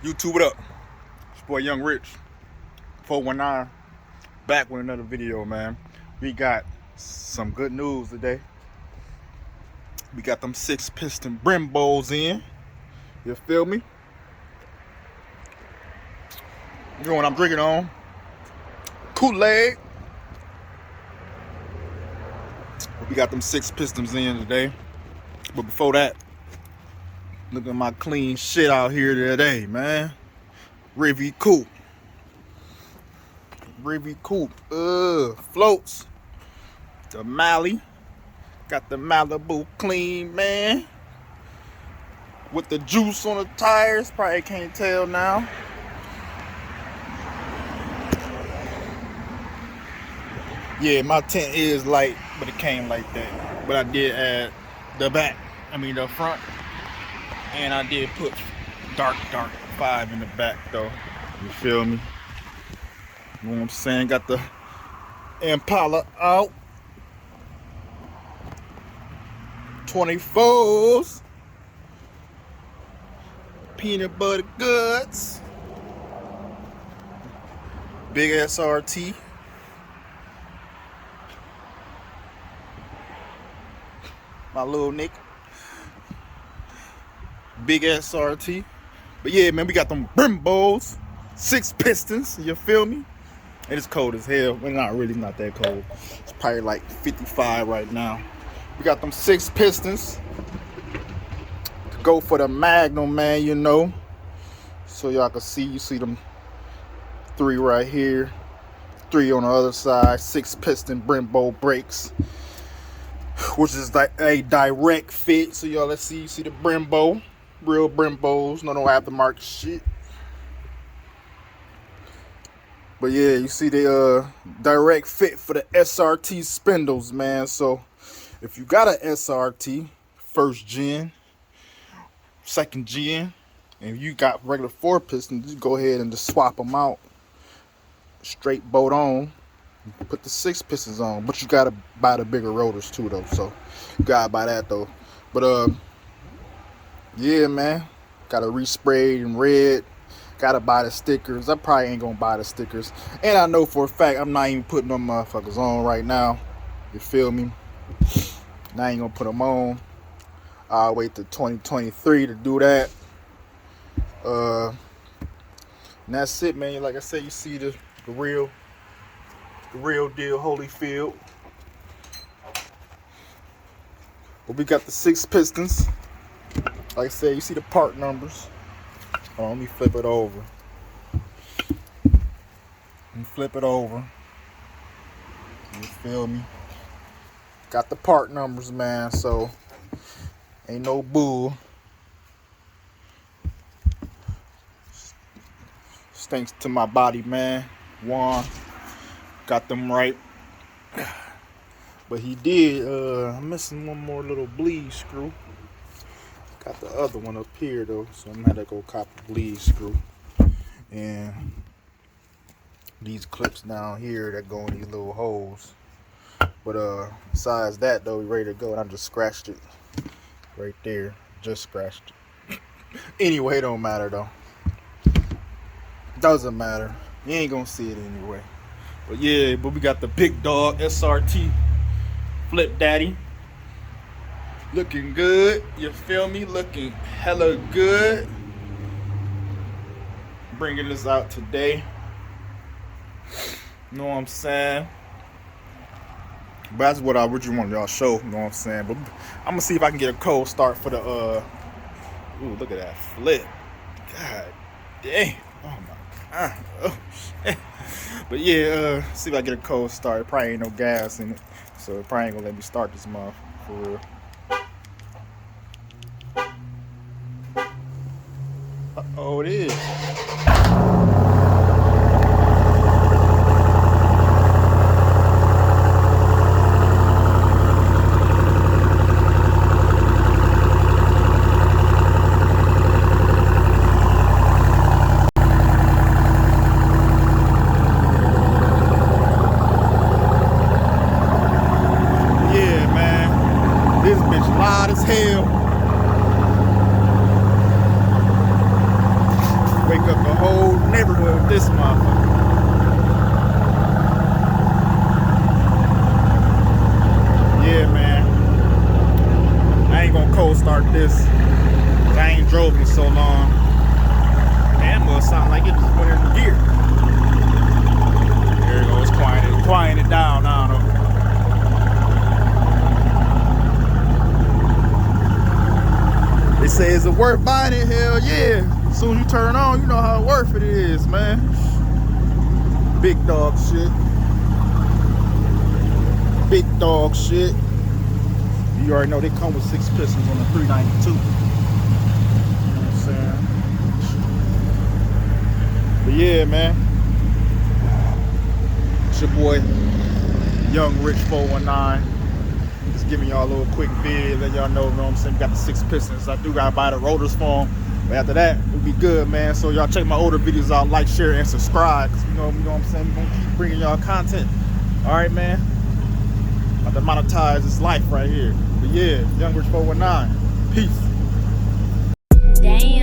YouTube, what up? It's your boy Young Rich, 419, back with another video, man. We got some good news today. We got them 6-piston Brembos in. You feel me? You know what I'm drinking on? Kool-Aid. We got them 6 pistons in today. But before that, look at my clean shit out here today, man. Rivy Coupe. Floats. The Mally. Got the Malibu clean, man. With the juice on the tires. Probably can't tell now. Yeah, my tint is light, but it came like that. But I did add the front. And I did put dark 5 in the back though. You feel me? You know what I'm saying? Got the Impala out. 24s. Peanut butter guts. Big SRT. My little Nick. Big SRT. But yeah, man, we got them Brembos, 6 pistons, you feel me? And it's cold as hell. Well, not that cold. It's probably like 55 right now. We got them 6 pistons to go for the Magnum, man, you know. So y'all can see, you see them 3 right here, 3 on the other side, 6 piston Brembo brakes, which is like a direct fit. So y'all, let's see, you see the Brembo. Real Brembos, no aftermarket shit. But yeah, you see the direct fit for the SRT spindles, man. So if you got an SRT, first gen, second gen, and you got regular 4 pistons, just go ahead and just swap them out. Straight bolt on, put the 6 pistons on. But you gotta buy the bigger rotors too, though. So you gotta buy that though. But yeah, man, gotta respray in red. Gotta buy the stickers. I probably ain't gonna buy the stickers, and I know for a fact I'm not even putting them motherfuckers on right now. You feel me? And I ain't gonna put them on. I'll wait till 2023 to do that. And that's it, man. Like I said, you see the real deal Holyfield. But we got the 6 pistons. Like I said, you see the part numbers. Oh, let me flip it over. You feel me? Got the part numbers, man. So ain't no bull. Thanks to my body, man. Juan got them right. But he did. I'm missing one more little bleed screw. Got the other one up here though, so I'm gonna have to go cop a bleed screw. And these clips down here that go in these little holes. But besides that though, we ready to go. And I just scratched it right there. Just scratched it. Anyway, it don't matter though. Doesn't matter. You ain't gonna see it anyway. But yeah, we got the big dog SRT Flip Daddy. Looking good, you feel me? Looking hella good. Bringing this out today. You know what I'm saying? But that's what I really want y'all show. You know what I'm saying? But I'm gonna see if I can get a cold start for the ooh, look at that flip. God damn. Oh my god. Oh shit. But yeah, see if I get a cold start. It probably ain't no gas in it, so it probably ain't gonna let me start this month for real. Oh, it is. up the whole neighborhood with this motherfucker. Yeah, man. I ain't gonna cold start this. I ain't drove in so long. Man, it must sound like it just went into gear. There it goes, quieting it down now though. They say, is it worth buying it? Hell yeah. As soon as you turn on, you know how worth it is, man. Big dog shit. Big dog shit. You already know they come with 6 pistons on the 392. You know what I'm saying? But yeah, man. It's your boy, Young Rich 419. Just giving y'all a little quick vid, let y'all know what I'm saying. We got the 6 pistons. I do gotta buy the rotors for them. But after that, we'll be good, man. So y'all check my older videos out, like, share, and subscribe. Cause you know what I'm saying? We're gonna keep bringing y'all content. Alright, man. About to monetize this life right here. But yeah, Young Rich 419. Peace. Damn.